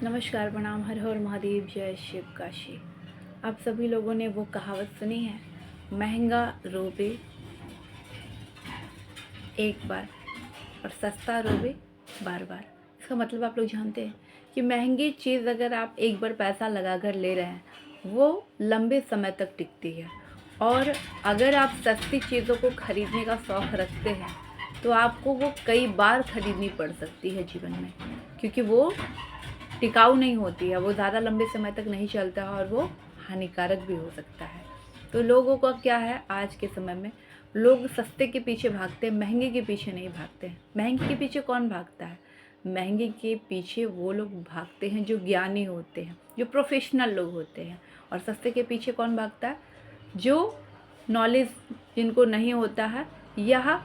नमस्कार, प्रणाम, हर हर महादेव, जय शिव काशी। आप सभी लोगों ने वो कहावत सुनी है, महंगा रोबे एक बार और सस्ता रोबे बार बार। इसका मतलब आप लोग जानते हैं कि महंगी चीज़ अगर आप एक बार पैसा लगा कर ले रहे हैं वो लंबे समय तक टिकती है, और अगर आप सस्ती चीज़ों को खरीदने का शौक़ रखते हैं तो आपको वो कई बार खरीदनी पड़ सकती है जीवन में, क्योंकि वो टिकाऊ नहीं होती है, वो ज़्यादा लंबे समय तक नहीं चलता है और वो हानिकारक भी हो सकता है। तो लोगों का क्या है, आज के समय में लोग सस्ते के पीछे भागते हैं, महंगे के पीछे नहीं भागते हैं। महंगे के पीछे कौन भागता है? महंगे के पीछे वो लोग भागते हैं जो ज्ञानी होते हैं, जो प्रोफेशनल लोग होते हैं। और सस्ते के पीछे कौन भागता है? जो नॉलेज जिनको नहीं होता है, या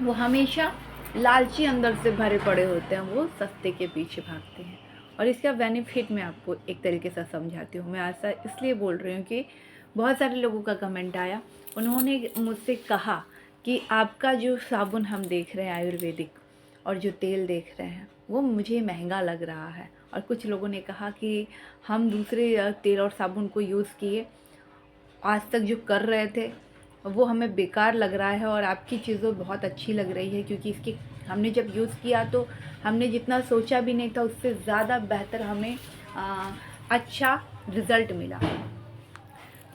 वो हमेशा लालची अंदर से भरे पड़े होते हैं, वो सस्ते के पीछे भागते हैं। और इसका बेनिफिट मैं आपको एक तरीके से समझाती हूँ। मैं ऐसा इसलिए बोल रही हूँ कि बहुत सारे लोगों का कमेंट आया, उन्होंने मुझसे कहा कि आपका जो साबुन हम देख रहे हैं आयुर्वेदिक, और जो तेल देख रहे हैं वो मुझे महंगा लग रहा है। और कुछ लोगों ने कहा कि हम दूसरे तेल और साबुन को यूज़ किए, आज तक जो कर रहे थे वो हमें बेकार लग रहा है, और आपकी चीज़ें बहुत अच्छी लग रही है, क्योंकि इसकी हमने जब यूज़ किया तो हमने जितना सोचा भी नहीं था उससे ज़्यादा बेहतर हमें अच्छा रिज़ल्ट मिला।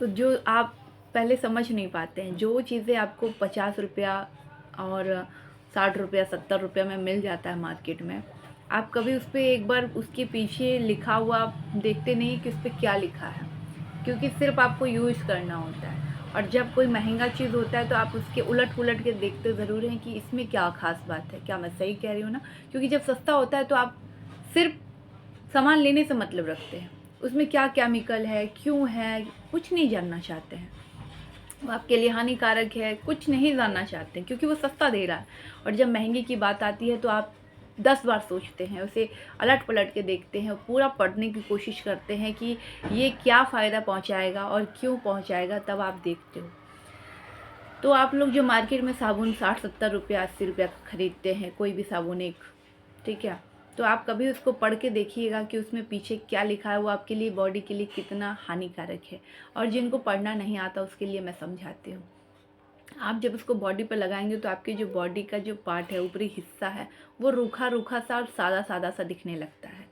तो जो आप पहले समझ नहीं पाते हैं, जो चीज़ें आपको 50 रुपया और 60 रुपया 70 रुपया में मिल जाता है मार्केट में, आप कभी उस पर एक बार उसके पीछे लिखा हुआ देखते नहीं कि उस पर क्या लिखा है, क्योंकि सिर्फ आपको यूज़ करना होता है। और जब कोई महंगा चीज़ होता है तो आप उसके उलट पुलट के देखते ज़रूर हैं कि इसमें क्या ख़ास बात है। क्या मैं सही कह रही हूँ ना? क्योंकि जब सस्ता होता है तो आप सिर्फ सामान लेने से मतलब रखते हैं, उसमें क्या केमिकल है, क्यों है, कुछ नहीं जानना चाहते हैं। वो आपके लिए हानिकारक है, कुछ नहीं जानना चाहते हैं, क्योंकि वो सस्ता दे रहा है। और जब महंगे की बात आती है तो आप 10 बार सोचते हैं, उसे अलट पलट के देखते हैं, पूरा पढ़ने की कोशिश करते हैं कि ये क्या फ़ायदा पहुंचाएगा और क्यों पहुंचाएगा, तब आप देखते हो। तो आप लोग जो मार्केट में साबुन 60-70 रुपया 80 रुपया का खरीदते हैं, कोई भी साबुन एक, ठीक है, तो आप कभी उसको पढ़ के देखिएगा कि उसमें पीछे क्या लिखा है, वो आपके लिए बॉडी के लिए कितना हानिकारक है। और जिनको पढ़ना नहीं आता उसके लिए मैं समझाती हूँ। आप जब उसको बॉडी पर लगाएंगे तो आपकी जो बॉडी का जो पार्ट है, ऊपरी हिस्सा है, वो रूखा रूखा सा और सादा सादा सा दिखने लगता है।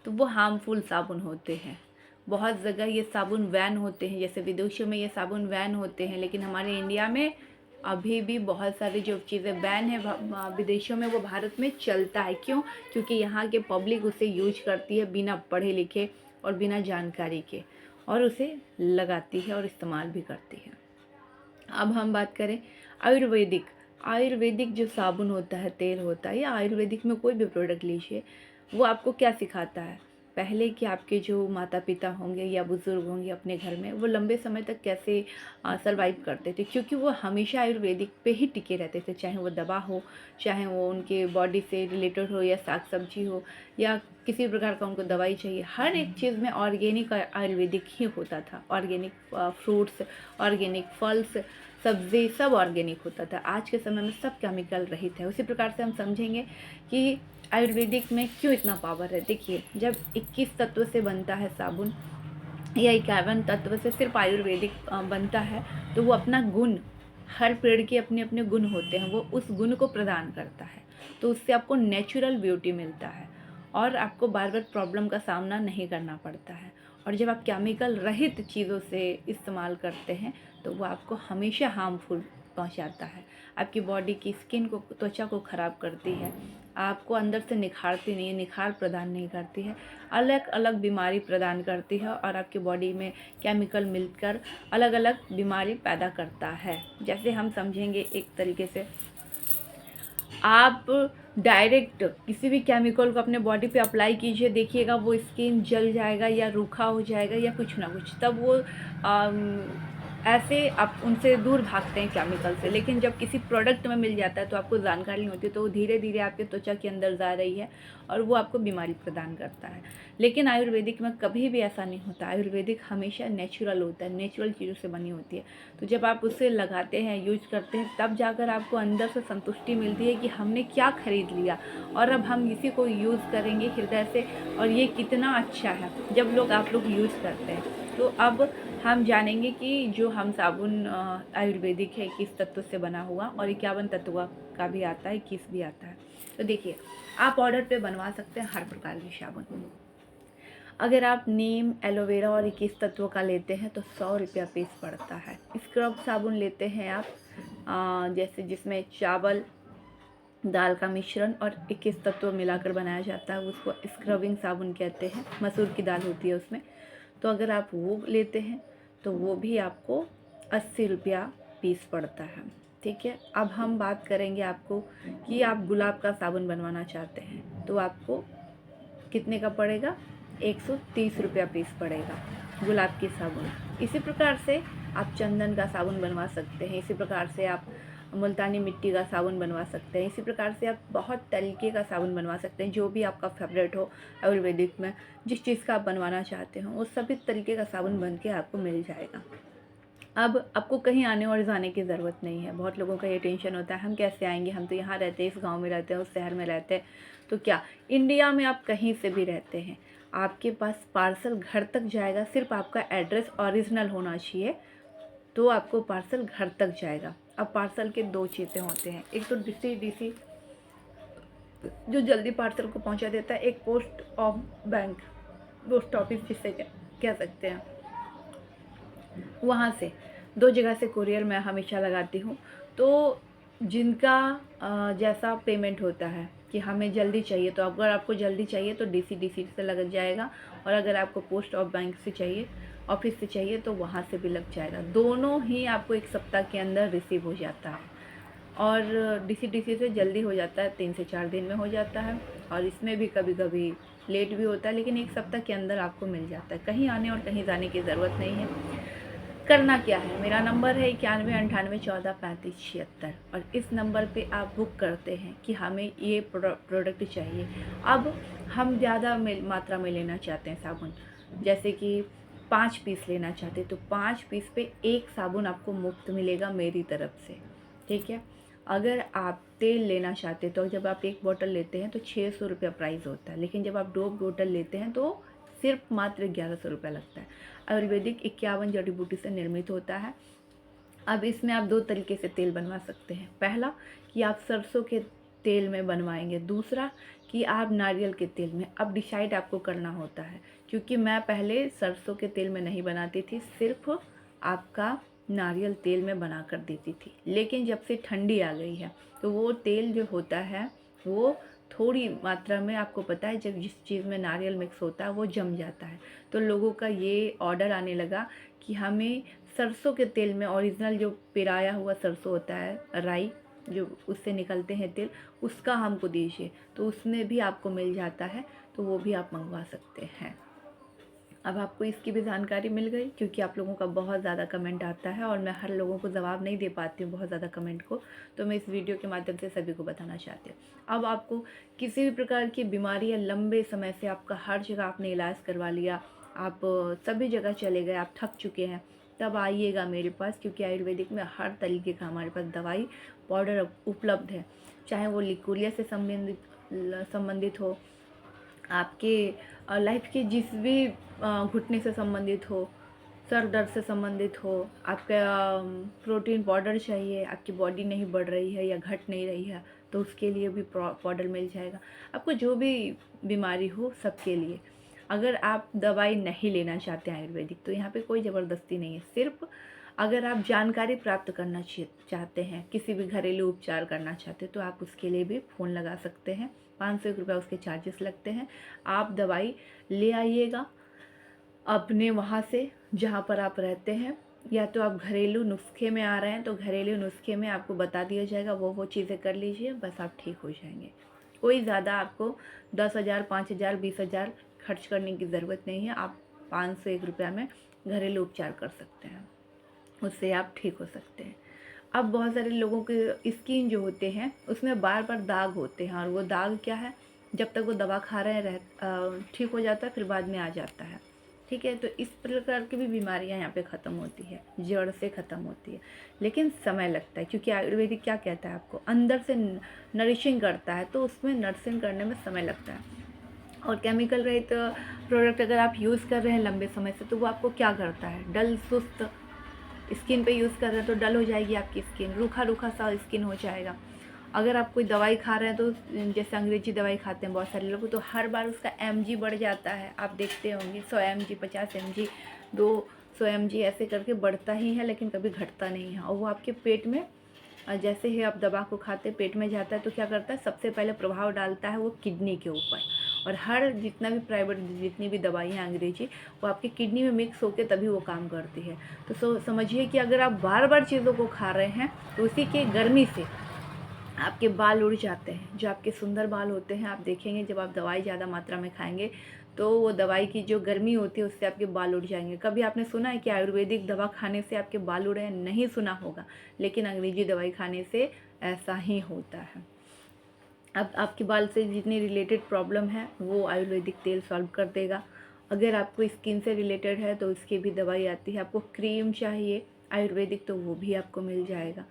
तो वो हार्मफुल साबुन होते हैं। बहुत जगह ये साबुन बैन होते हैं, जैसे विदेशों में ये साबुन बैन होते हैं, लेकिन हमारे इंडिया में अभी भी बहुत सारी जो चीज़ें बैन है विदेशों में, वो भारत में चलता है। क्यों? क्योंकि यहाँ के पब्लिक उसे यूज करती है बिना पढ़े लिखे और बिना जानकारी के, और उसे लगाती है और इस्तेमाल भी करती है। अब हम बात करें आयुर्वेदिक। आयुर्वेदिक जो साबुन होता है, तेल होता है, या आयुर्वेदिक में कोई भी प्रोडक्ट लीजिए, वो आपको क्या सिखाता है? पहले कि आपके जो माता पिता होंगे या बुज़ुर्ग होंगे अपने घर में, वो लंबे समय तक कैसे सर्वाइव करते थे, क्योंकि वो हमेशा आयुर्वेदिक पे ही टिके रहते थे। चाहे वो दवा हो, चाहे वो उनके बॉडी से रिलेटेड हो, या साग सब्जी हो, या किसी प्रकार का उनको दवाई चाहिए, हर एक चीज़ में ऑर्गेनिक आयुर्वेदिक ही होता था। ऑर्गेनिक फ्रूट्स, ऑर्गेनिक फल्स, सब्ज़ी, सब ऑर्गेनिक होता था। आज के समय में सब केमिकल रहित है। उसी प्रकार से हम समझेंगे कि आयुर्वेदिक में क्यों इतना पावर है। देखिए, जब 21 तत्व से बनता है साबुन, या 51 तत्व से सिर्फ आयुर्वेदिक बनता है, तो वो अपना गुण, हर पेड़ के अपने अपने गुण होते हैं, वो उस गुण को प्रदान करता है। तो उससे आपको नेचुरल ब्यूटी मिलता है, और आपको बार बार प्रॉब्लम का सामना नहीं करना पड़ता है। और जब आप केमिकल रहित चीज़ों से इस्तेमाल करते हैं तो वो आपको हमेशा हार्मफुल पहुंचाता है। आपकी बॉडी की स्किन को, त्वचा को ख़राब करती है, आपको अंदर से निखारती नहीं है, निखार प्रदान नहीं करती है, अलग अलग बीमारी प्रदान करती है, और आपकी बॉडी में केमिकल मिलकर अलग अलग बीमारी पैदा करता है। जैसे हम समझेंगे एक तरीके से, आप डायरेक्ट किसी भी केमिकल को अपने बॉडी पे अप्लाई कीजिए, देखिएगा वो स्किन जल जाएगा या रूखा हो जाएगा या कुछ ना कुछ, तब वो ऐसे आप उनसे दूर भागते हैं केमिकल से। लेकिन जब किसी प्रोडक्ट में मिल जाता है तो आपको जानकारी नहीं होती, तो वो धीरे धीरे आपके त्वचा के अंदर जा रही है और वो आपको बीमारी प्रदान करता है। लेकिन आयुर्वेदिक में कभी भी ऐसा नहीं होता। आयुर्वेदिक हमेशा नेचुरल होता है, नेचुरल चीज़ों से बनी होती है। तो जब आप उसे लगाते हैं, यूज करते हैं, तब जाकर आपको अंदर से संतुष्टि मिलती है कि हमने क्या खरीद लिया और अब हम इसी को यूज़ करेंगे हृदय से, और ये कितना अच्छा है जब आप लोग यूज़ करते हैं। तो अब हम जानेंगे कि जो हम साबुन आयुर्वेदिक है किस तत्व से बना हुआ, और 51 तत्व का भी आता है, 21 भी आता है। तो देखिए, आप ऑर्डर पे बनवा सकते हैं हर प्रकार की साबुन। अगर आप नीम, एलोवेरा और 21 तत्वों का लेते हैं तो 100 रुपया पीस पड़ता है। स्क्रब साबुन लेते हैं आप जैसे जिसमें चावल, दाल का मिश्रण और 21 तत्व मिलाकर बनाया जाता है, उसको स्क्रबिंग साबुन कहते हैं। मसूर की दाल होती है उसमें। तो अगर आप वो लेते हैं तो वो भी आपको 80 रुपया पीस पड़ता है। ठीक है, अब हम बात करेंगे आपको कि आप गुलाब का साबुन बनवाना चाहते हैं तो आपको कितने का पड़ेगा? 130 रुपया पीस पड़ेगा गुलाब की साबुन। इसी प्रकार से आप चंदन का साबुन बनवा सकते हैं। इसी प्रकार से आप मुल्तानी मिट्टी का साबुन बनवा सकते हैं। इसी प्रकार से आप बहुत तरीके का साबुन बनवा सकते हैं, जो भी आपका फेवरेट हो आयुर्वेदिक में। जिस चीज़ का आप बनवाना चाहते हो वो सभी तरीके का साबुन बन के आपको मिल जाएगा। अब आपको कहीं आने और जाने की ज़रूरत नहीं है। बहुत लोगों का ये टेंशन होता है, हम कैसे आएंगे, हम तो यहाँ रहते हैं, इस गांव में रहते हैं, उस शहर में रहते हैं। तो क्या, इंडिया में आप कहीं से भी रहते हैं, आपके पास पार्सल घर तक जाएगा। सिर्फ आपका एड्रेस ओरिजिनल होना चाहिए तो आपको पार्सल घर तक जाएगा। अब पार्सल के दो चीज़ें होते हैं, एक तो डीसी जो जल्दी पार्सल को पहुंचा देता है, एक post of bank, post office जिसे कह सकते हैं, वहाँ से। दो जगह से कुरियर मैं हमेशा लगाती हूँ। तो जिनका जैसा पेमेंट होता है कि हमें जल्दी चाहिए, तो अगर आपको जल्दी चाहिए तो डीसी से लग जाएगा, और अगर आपको पोस्ट ऑफ बैंक से चाहिए, ऑफिस से चाहिए, तो वहाँ से भी लग जाएगा। दोनों ही आपको 1 सप्ताह के अंदर रिसीव हो जाता है। और डीसी से जल्दी हो जाता है, 3 से 4 दिन में हो जाता है। और इसमें भी कभी कभी लेट भी होता है, लेकिन 1 सप्ताह के अंदर आपको मिल जाता है। कहीं आने और कहीं जाने की ज़रूरत नहीं है। करना क्या है, मेरा नंबर है 9198143576, और इस नंबर पे आप बुक करते हैं कि हमें ये प्रोडक्ट चाहिए। अब हम ज़्यादा मात्रा में लेना चाहते हैं साबुन, जैसे कि 5 पीस लेना चाहते हैं, तो 5 पीस पे एक साबुन आपको मुफ्त मिलेगा मेरी तरफ से। ठीक है, अगर आप तेल लेना चाहते हैं तो जब आप एक बोतल लेते हैं तो 600 रुपया प्राइस होता है, लेकिन जब आप 2 बोतल लेते हैं तो सिर्फ मात्र 1100 रुपया लगता है। आयुर्वेदिक 51 जड़ी बूटी से निर्मित होता है। अब इसमें आप 2 तरीके से तेल बनवा सकते हैं। पहला कि आप सरसों के तेल में बनवाएंगे, दूसरा कि आप नारियल के तेल में। अब डिसाइड आपको करना होता है, क्योंकि मैं पहले सरसों के तेल में नहीं बनाती थी, सिर्फ आपका नारियल तेल में बना कर देती थी। लेकिन जब से ठंडी आ गई है तो वो तेल जो होता है वो थोड़ी मात्रा में, आपको पता है जब जिस चीज़ में नारियल मिक्स होता है वो जम जाता है। तो लोगों का ये ऑर्डर आने लगा कि हमें सरसों के तेल में, ओरिजिनल जो पिराया हुआ सरसों होता है, राई जो उससे निकलते हैं तेल, उसका हमको दीजिए। तो उसमें भी आपको मिल जाता है, तो वो भी आप मंगवा सकते हैं। अब आपको इसकी भी जानकारी मिल गई, क्योंकि आप लोगों का बहुत ज़्यादा कमेंट आता है और मैं हर लोगों को जवाब नहीं दे पाती हूँ बहुत ज़्यादा कमेंट को, तो मैं इस वीडियो के माध्यम से सभी को बताना चाहती हूँ। अब आपको किसी भी प्रकार की बीमारी या लंबे समय से आपका हर जगह आपने इलाज करवा लिया, आप सभी जगह चले गए, आप थक चुके हैं, तब आइएगा मेरे पास, क्योंकि आयुर्वेदिक में हर तरीके का हमारे पास दवाई पाउडर उपलब्ध है। चाहे वो लिकोरिया से संबंधित हो, आपके लाइफ के जिस भी घुटने से संबंधित हो, सर दर्द से संबंधित हो, आपका प्रोटीन पाउडर चाहिए, आपकी बॉडी नहीं बढ़ रही है या घट नहीं रही है, तो उसके लिए भी पाउडर मिल जाएगा। आपको जो भी बीमारी हो सबके लिए। अगर आप दवाई नहीं लेना चाहते हैं आयुर्वेदिक, तो यहाँ पे कोई ज़बरदस्ती नहीं है। सिर्फ अगर आप जानकारी प्राप्त करना चाहते हैं, किसी भी घरेलू उपचार करना चाहते हैं, तो आप उसके लिए भी फ़ोन लगा सकते हैं। 500 रुपये उसके चार्जेस लगते हैं। आप दवाई ले आइएगा अपने वहाँ से जहाँ पर आप रहते हैं, या तो आप घरेलू नुस्खे में आ रहे हैं तो घरेलू नुस्खे में आपको बता दिया जाएगा, वो चीज़ें कर लीजिए, बस आप ठीक हो जाएंगे। कोई ज़्यादा आपको 10,000, 5,000, 20,000 खर्च करने की ज़रूरत नहीं है। आप 501 रुपया में घरेलू उपचार कर सकते हैं। उससे आप ठीक हो सकते हैं। अब बहुत सारे लोगों के स्किन जो होते हैं उसमें बार बार दाग होते हैं, और वो दाग क्या है, जब तक वो दवा खा रहे हैं ठीक हो जाता है, फिर बाद में आ जाता है। ठीक है, तो इस प्रकार की भी बीमारियां यहाँ पे ख़त्म होती है, जड़ से ख़त्म होती है, लेकिन समय लगता है, क्योंकि आयुर्वेदिक क्या कहता है, आपको अंदर से नरिशिंग करता है, तो उसमें नर्सिंग करने में समय लगता है। और केमिकल रहित प्रोडक्ट अगर आप यूज़ कर रहे हैं लंबे समय से, तो वो आपको क्या करता है, डल सुस्त स्किन पे यूज़ कर रहे हैं तो डल हो जाएगी आपकी स्किन, रूखा रूखा सा स्किन हो जाएगा। अगर आप कोई दवाई खा रहे हैं तो जैसे अंग्रेजी दवाई खाते हैं बहुत सारे लोग, तो हर बार उसका mg बढ़ जाता है, आप देखते होंगे 100 mg 50 mg 200 mg ऐसे करके बढ़ता ही है, लेकिन कभी घटता नहीं है। और वो आपके पेट में जैसे ही आप दवा को खाते पेट में जाता है, तो क्या करता है, सबसे पहले प्रभाव डालता है वो किडनी के ऊपर। और हर जितना भी प्राइवेट जितनी भी दवाई हैं अंग्रेजी, वो आपकी किडनी में मिक्स होकर तभी वो काम करती है। तो समझिए कि अगर आप बार बार चीज़ों को खा रहे हैं, तो उसी के गर्मी से आपके बाल उड़ जाते हैं। जो आपके सुंदर बाल होते हैं, आप देखेंगे जब आप दवाई ज़्यादा मात्रा में खाएंगे, तो वो दवाई की जो गर्मी होती है उससे आपके बाल उड़ जाएंगे। कभी आपने सुना है कि आयुर्वेदिक दवा खाने से आपके बाल उड़े हैं? नहीं सुना होगा, लेकिन अंग्रेजी दवाई खाने से ऐसा ही होता है। अब आपके बाल से जितनी रिलेटेड प्रॉब्लम है वो आयुर्वेदिक तेल सॉल्व कर देगा। अगर आपको स्किन से रिलेटेड है तो उसकी भी दवाई आती है। आपको क्रीम चाहिए आयुर्वेदिक, तो वो भी आपको मिल जाएगा।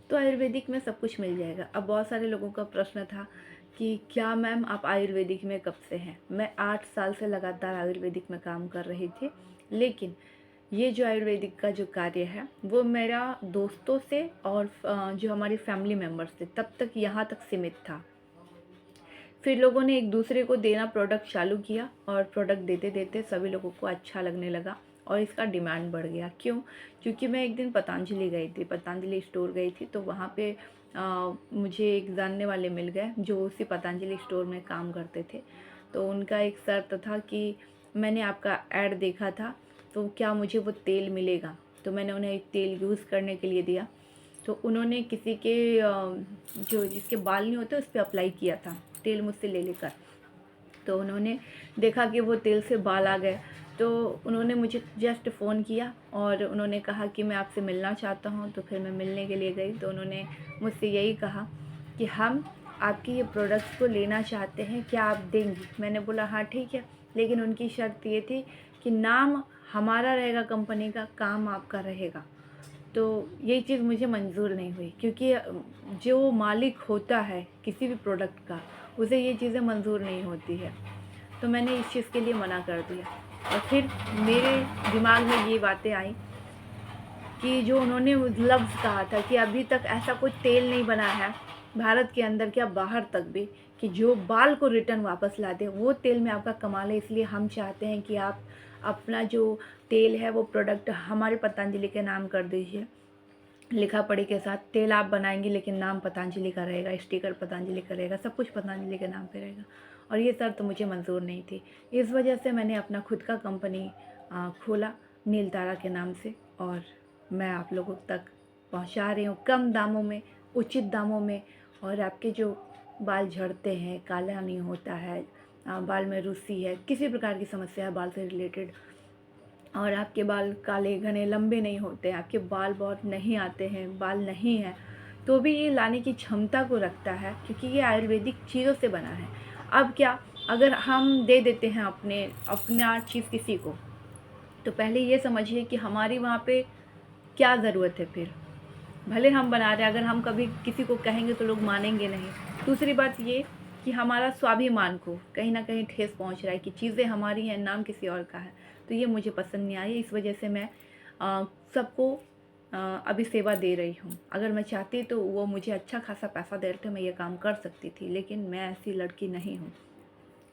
तो आयुर्वेदिक में सब कुछ मिल जाएगा। अब बहुत सारे लोगों का प्रश्न था कि क्या मैम आप आयुर्वेदिक में कब से हैं? मैं 8 साल से लगातार आयुर्वेदिक में काम कर रही थी, लेकिन ये जो आयुर्वेदिक का जो कार्य है वो मेरा दोस्तों से और जो हमारी फैमिली मेम्बर्स थे तब तक यहाँ तक सीमित था। फिर लोगों ने एक दूसरे को देना प्रोडक्ट चालू किया, और प्रोडक्ट देते देते सभी लोगों को अच्छा लगने लगा और इसका डिमांड बढ़ गया। क्यों? क्योंकि मैं एक दिन पतंजलि गई थी, पतंजलि स्टोर गई थी, तो वहाँ पे मुझे एक जानने वाले मिल गए जो उसी पतंजलि स्टोर में काम करते थे। तो उनका एक शर्त था कि मैंने आपका ऐड देखा था, तो क्या मुझे वो तेल मिलेगा? तो मैंने उन्हें एक तेल यूज़ करने के लिए दिया। तो उन्होंने किसी के जो जिसके बाल नहीं होते उस पर अप्लाई किया था तेल मुझसे ले लेकर। तो उन्होंने देखा कि वो तेल से बाल आ गए, तो उन्होंने मुझे जस्ट फ़ोन किया और उन्होंने कहा कि मैं आपसे मिलना चाहता हूँ। तो फिर मैं मिलने के लिए गई, तो उन्होंने मुझसे यही कहा कि हम आपकी ये प्रोडक्ट्स को लेना चाहते हैं, क्या आप देंगी? मैंने बोला हाँ ठीक है, लेकिन उनकी शर्त ये थी कि नाम हमारा रहेगा कंपनी का, काम आपका रहेगा। तो ये चीज़ मुझे मंज़ूर नहीं हुई, क्योंकि जो मालिक होता है किसी भी प्रोडक्ट का, उसे ये चीज़ें मंज़ूर नहीं होती है। तो मैंने इस चीज़ के लिए मना कर दिया। और फिर मेरे दिमाग में ये बातें आई कि जो उन्होंने उस लफ्ज़ कहा था कि अभी तक ऐसा कोई तेल नहीं बना है भारत के अंदर, क्या बाहर तक भी, कि जो बाल को रिटर्न वापस ला दे, वो तेल में आपका कमाल है। इसलिए हम चाहते हैं कि आप अपना जो तेल है वो प्रोडक्ट हमारे पतंजलि के नाम कर दीजिए, लिखा पढ़ी के साथ। तेल आप बनाएंगे लेकिन नाम पतंजलि का रहेगा, स्टिकर पतंजलि का रहेगा, सब कुछ पतंजलि के नाम पे रहेगा। और ये शर्त तो मुझे मंजूर नहीं थी। इस वजह से मैंने अपना खुद का कंपनी खोला नीलतारा के नाम से, और मैं आप लोगों तक पहुंचा रही हूँ कम दामों में, उचित दामों में। और आपके जो बाल झड़ते हैं, काला नहीं होता है, बाल में रुसी है, किसी प्रकार की समस्या है बाल से रिलेटेड, और आपके बाल काले घने लंबे नहीं होते हैं, आपके बाल बहुत नहीं आते हैं, बाल नहीं हैं, तो भी ये लाने की क्षमता को रखता है, क्योंकि ये आयुर्वेदिक चीज़ों से बना है। अब क्या, अगर हम दे देते हैं अपना चीज़ किसी को, तो पहले ये समझिए कि हमारी वहाँ पे क्या ज़रूरत है। फिर भले हम बना रहे हैं, अगर हम कभी किसी को कहेंगे तो लोग मानेंगे नहीं। दूसरी बात ये कि हमारा स्वाभिमान को कहीं ना कहीं ठेस पहुंच रहा है कि चीज़ें हमारी हैं, नाम किसी और का है। तो ये मुझे पसंद नहीं आई। इस वजह से मैं सबको अभी सेवा दे रही हूँ। अगर मैं चाहती तो वो मुझे अच्छा खासा पैसा दे रहे थे, मैं ये काम कर सकती थी, लेकिन मैं ऐसी लड़की नहीं हूँ।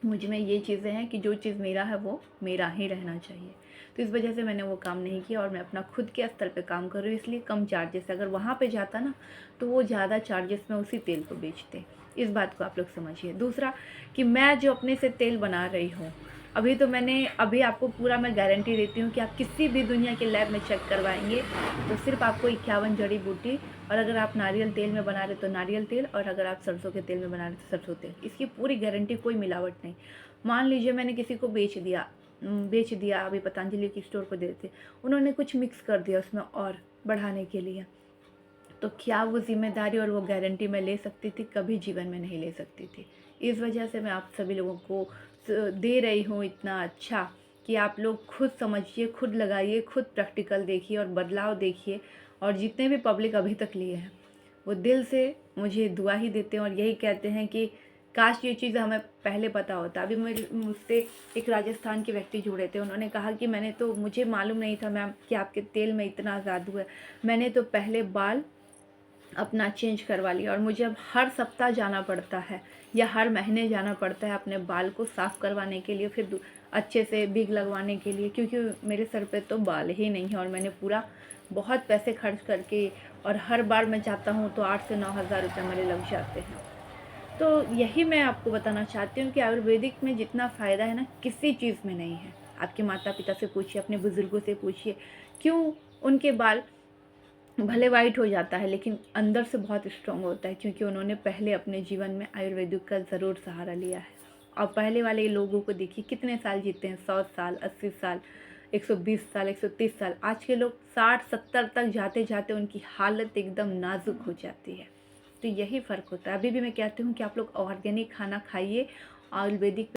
मुझ में ये चीज़ें हैं कि जो चीज़ मेरा है वो मेरा ही रहना चाहिए। तो इस वजह से मैंने वो काम नहीं किया, और मैं अपना खुद के स्तर पे काम कर रही हूँ, इसलिए कम चार्जेस है। अगर वहाँ पे जाता ना तो वो ज़्यादा चार्जेस में उसी तेल को बेचते। इस बात को आप लोग समझिए। दूसरा कि मैं जो अपने से तेल बना रही हूँ, अभी आपको पूरा मैं गारंटी देती हूँ कि आप किसी भी दुनिया के लैब में चेक करवाएंगे तो सिर्फ आपको 51 जड़ी बूटी, और अगर आप नारियल तेल में बना रहे तो नारियल तेल, और अगर आप सरसों के तेल में बना रहे तो सरसों तेल, इसकी पूरी गारंटी, कोई मिलावट नहीं। मान लीजिए मैंने किसी को बेच दिया, बेच दिया, अभी पतंजलि की स्टोर को देते, उन्होंने कुछ मिक्स कर दिया उसमें और बढ़ाने के लिए। तो क्या वो ज़िम्मेदारी और वो गारंटी मैं ले सकती थी? कभी जीवन में नहीं ले सकती थी। इस वजह से मैं आप सभी लोगों को दे रही हूँ इतना अच्छा कि आप लोग खुद समझिए, खुद लगाइए, खुद प्रैक्टिकल देखिए और बदलाव देखिए। और जितने भी पब्लिक अभी तक लिए हैं वो दिल से मुझे दुआ ही देते हैं और यही कहते हैं कि काश ये चीज़ हमें पहले पता होता। अभी मेरे मुझसे एक राजस्थान के व्यक्ति जुड़े थे, उन्होंने कहा कि मुझे मालूम नहीं था मैम कि आपके तेल में इतना जादू है। मैंने तो पहले बाल अपना चेंज करवा लिया और मुझे अब हर सप्ताह जाना पड़ता है या हर महीने जाना पड़ता है अपने बाल को साफ़ करवाने के लिए, फिर अच्छे से बिग लगवाने के लिए, क्योंकि मेरे सर पे तो बाल ही नहीं है और मैंने पूरा बहुत पैसे खर्च करके, और हर बार मैं जाता हूँ तो 8 से 9 हज़ार रुपये मेरे लग जाते हैं। तो यही मैं आपको बताना चाहती हूँ कि आयुर्वेदिक में जितना फ़ायदा है ना, किसी चीज़ में नहीं है। आपके माता पिता से पूछिए, अपने बुज़ुर्गों से पूछिए, क्यों उनके बाल भले वाइट हो जाता है लेकिन अंदर से बहुत स्ट्रॉन्ग होता है, क्योंकि उन्होंने पहले अपने जीवन में आयुर्वेदिक का ज़रूर सहारा लिया है। और पहले वाले लोगों को देखिए कितने साल जीते हैं, 100 साल, 80 साल, 120 साल, 130 साल। आज के लोग 60-70 तक जाते जाते उनकी हालत एकदम नाजुक हो जाती है। तो यही फ़र्क होता है। अभी भी मैं कहती हूँ कि आप लोग ऑर्गेनिक खाना खाइए, आयुर्वेदिक